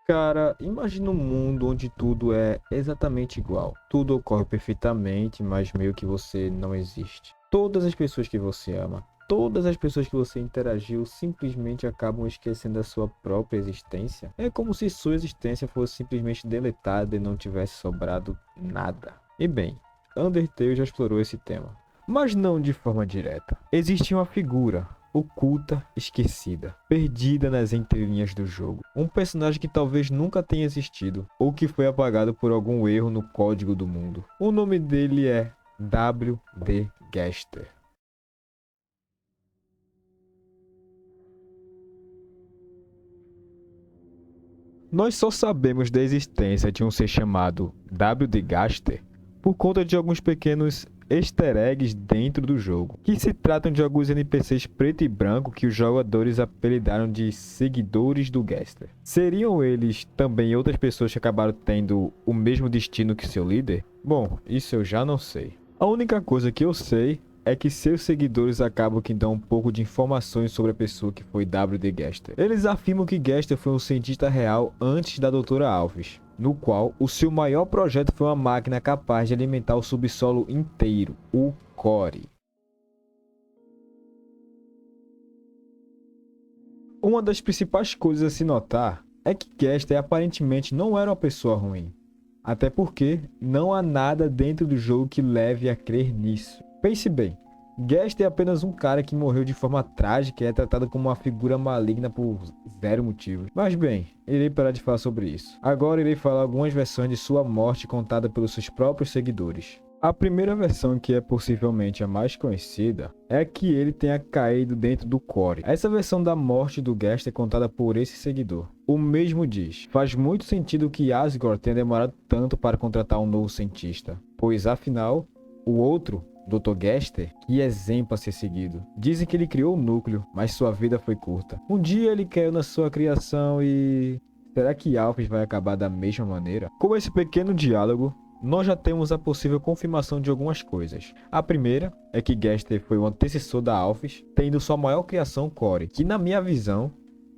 Cara, imagina um mundo onde tudo é exatamente igual. Tudo ocorre perfeitamente, mas meio que você não existe. Todas as pessoas que você ama, todas as pessoas que você interagiu simplesmente acabam esquecendo a sua própria existência. É como se sua existência fosse simplesmente deletada e não tivesse sobrado nada. E bem, Undertale já explorou esse tema, mas não de forma direta. Existe uma figura oculta, esquecida, perdida nas entrelinhas do jogo. Um personagem que talvez nunca tenha existido, ou que foi apagado por algum erro no código do mundo. O nome dele é W.D. Gaster. Nós só sabemos da existência de um ser chamado W.D. Gaster por conta de alguns pequenos easter eggs dentro do jogo, que se tratam de alguns NPCs preto e branco que os jogadores apelidaram de seguidores do Gaster. Seriam eles também outras pessoas que acabaram tendo o mesmo destino que seu líder? Bom, isso eu já não sei. A única coisa que eu sei é que seus seguidores acabam que dão um pouco de informações sobre a pessoa que foi W.D. Gaster. Eles afirmam que Gaster foi um cientista real antes da Doutora Alphys, no qual o seu maior projeto foi uma máquina capaz de alimentar o subsolo inteiro, o Core. Uma das principais coisas a se notar é que Gaster aparentemente não era uma pessoa ruim. Até porque não há nada dentro do jogo que leve a crer nisso. Pense bem, Gaster é apenas um cara que morreu de forma trágica e é tratado como uma figura maligna por zero motivo. Mas bem, irei parar de falar sobre isso. Agora irei falar algumas versões de sua morte contada pelos seus próprios seguidores. A primeira versão, que é possivelmente a mais conhecida, é que ele tenha caído dentro do Core. Essa versão da morte do Gaster é contada por esse seguidor. O mesmo diz: faz muito sentido que Asgore tenha demorado tanto para contratar um novo cientista, pois afinal, o outro, Dr. Gaster, que exemplo a ser seguido. Dizem que ele criou o núcleo, mas sua vida foi curta. Um dia ele caiu na sua criação e... será que Alphys vai acabar da mesma maneira? Com esse pequeno diálogo, nós já temos a possível confirmação de algumas coisas. A primeira é que Gaster foi o antecessor da Alphys, tendo sua maior criação Core, que na minha visão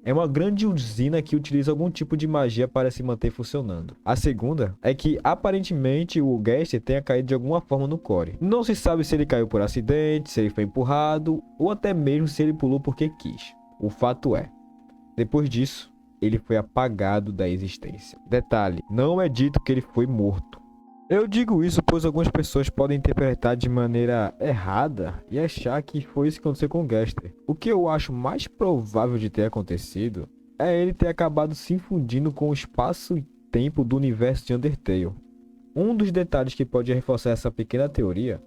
é uma grande usina que utiliza algum tipo de magia para se manter funcionando. A segunda é que aparentemente o Gaster tenha caído de alguma forma no Core. Não se sabe se ele caiu por acidente, se ele foi empurrado ou até mesmo se ele pulou porque quis. O fato é, depois disso, ele foi apagado da existência. Detalhe, não é dito que ele foi morto. Eu digo isso pois algumas pessoas podem interpretar de maneira errada e achar que foi isso que aconteceu com o Gaster. O que eu acho mais provável de ter acontecido é ele ter acabado se infundindo com o espaço e tempo do universo de Undertale. Um dos detalhes que pode reforçar essa pequena teoria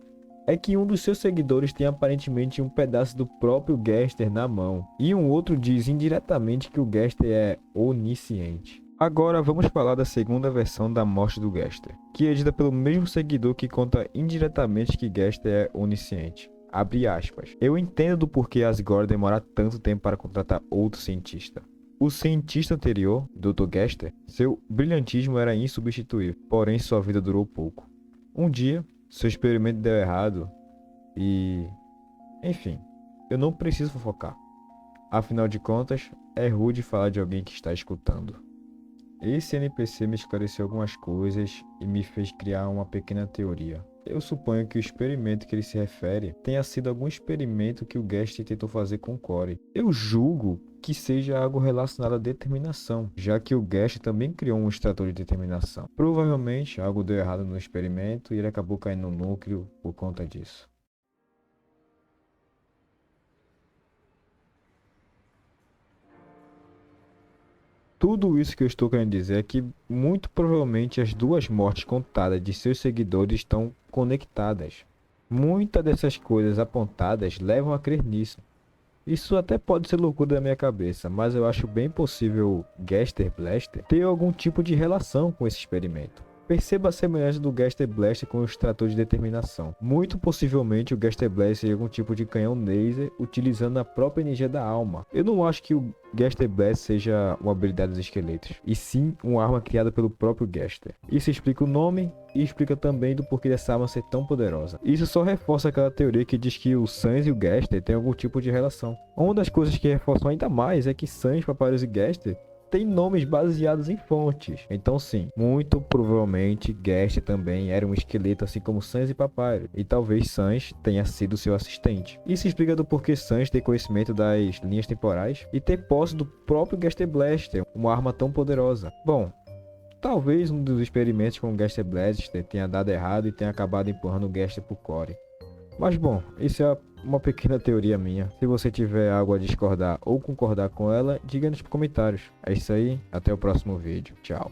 é que um dos seus seguidores tem aparentemente um pedaço do próprio Gaster na mão, e um outro diz indiretamente que o Gaster é onisciente. Agora vamos falar da segunda versão da morte do Gaster, que é dita pelo mesmo seguidor que conta indiretamente que Gaster é onisciente. Abre aspas. Eu entendo do porquê Asgore demora tanto tempo para contratar outro cientista. O cientista anterior, Dr. Gaster, seu brilhantismo era insubstituível, porém sua vida durou pouco. Um dia, seu experimento deu errado e... enfim, eu não preciso fofocar. Afinal de contas, é rude falar de alguém que está escutando. Esse NPC me esclareceu algumas coisas e me fez criar uma pequena teoria. Eu suponho que o experimento que ele se refere tenha sido algum experimento que o Gaster tentou fazer com Core. Eu julgo que seja algo relacionado à determinação, já que o Gaster também criou um extrator de determinação. Provavelmente algo deu errado no experimento e ele acabou caindo no núcleo por conta disso. Tudo isso que eu estou querendo dizer é que muito provavelmente as duas mortes contadas de seus seguidores estão conectadas. Muitas dessas coisas apontadas levam a crer nisso. Isso até pode ser loucura da minha cabeça, mas eu acho bem possível Gaster Blaster ter algum tipo de relação com esse experimento. Perceba a semelhança do Gaster Blaster com o extrator de determinação. Muito possivelmente o Gaster Blaster seja algum tipo de canhão laser utilizando a própria energia da alma. Eu não acho que o Gaster Blaster seja uma habilidade dos esqueletos, e sim uma arma criada pelo próprio Gaster. Isso explica o nome e explica também do porquê dessa arma ser tão poderosa. Isso só reforça aquela teoria que diz que o Sans e o Gaster têm algum tipo de relação. Uma das coisas que reforçam ainda mais é que Sans, Papyrus e Gaster tem nomes baseados em fontes. Então sim, muito provavelmente Guest também era um esqueleto assim como Sans e Papyrus, e talvez Sans tenha sido seu assistente. Isso explica do porquê Sans ter conhecimento das linhas temporais e ter posse do próprio Gaster Blaster, uma arma tão poderosa. Bom, talvez um dos experimentos com o Gaster Blaster tenha dado errado e tenha acabado empurrando o Gaster pro core. Mas bom, isso é uma pequena teoria minha. Se você tiver algo a discordar ou concordar com ela, diga nos comentários. É isso aí, até o próximo vídeo. Tchau.